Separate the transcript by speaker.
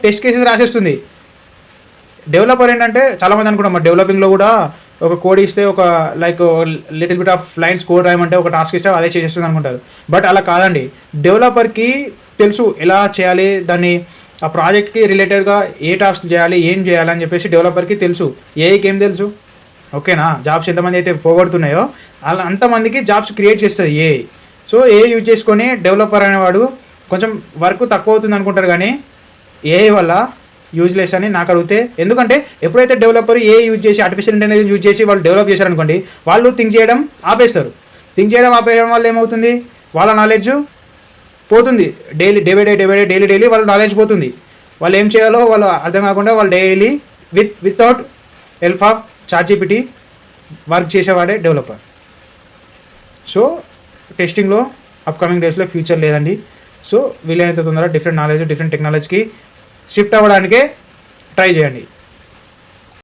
Speaker 1: Test cases రాసేస్తుంది. Developer ఏంటంటే చాలామంది అనుకుంటాం మరి డెవలపింగ్లో కూడా ఒక కోడ్ ఇస్తే ఒక like little bit of lines code రాయమంటే ఒక టాస్క్ ఇస్తే అదే చేసేస్తుంది అనుకుంటారు. బట్ అలా కాదండి. డెవలపర్కి తెలుసు ఎలా చేయాలి, దాన్ని ఆ ప్రాజెక్ట్కి రిలేటెడ్గా ఏ టాస్క్ చేయాలి, ఏం చేయాలి అని చెప్పేసి డెవలపర్కి తెలుసు. ఏఐకి ఏం తెలుసు? ఓకేనా, జాబ్స్ ఎంతమంది అయితే పోగొడుతున్నాయో అలా అంతమందికి జాబ్స్ క్రియేట్ చేస్తుంది ఏఐ. సో ఏఐ యూజ్ చేసుకొని డెవలపర్ అనేవాడు కొంచెం వర్క్ తక్కువ అవుతుంది అనుకుంటారు, కానీ ఏఐ వల్ల యూజ్లెస్ అని నాకు అడిగితే. ఎందుకంటే ఎప్పుడైతే డెవలపర్ ఏఐ యూజ్ చేసి ఆర్టిఫిషియల్ ఇంటెలిజెన్స్ యూజ్ చేసి వాళ్ళు డెవలప్ చేశారనుకోండి, వాళ్ళు థింక్ చేయడం ఆపేస్తారు. థింక్ చేయడం ఆపేయడం వల్ల ఏమవుతుంది, వాళ్ళ నాలెడ్జ్ పోతుంది. డైలీ వాళ్ళ నాలెడ్జ్ పోతుంది. వాళ్ళు ఏం చేయాలో వాళ్ళు అర్థం కాకుండా వాళ్ళు daily without help of ChatGPT work చేసేవాడే డెవలపర్. సో టెస్టింగ్లో అప్కమింగ్ డేస్లో ఫ్యూచర్ లేదండి. సో వీలైనంత తొందరగా డిఫరెంట్ నాలెడ్జ్, డిఫరెంట్ టెక్నాలజీకి షిఫ్ట్ అవ్వడానికే ట్రై చేయండి.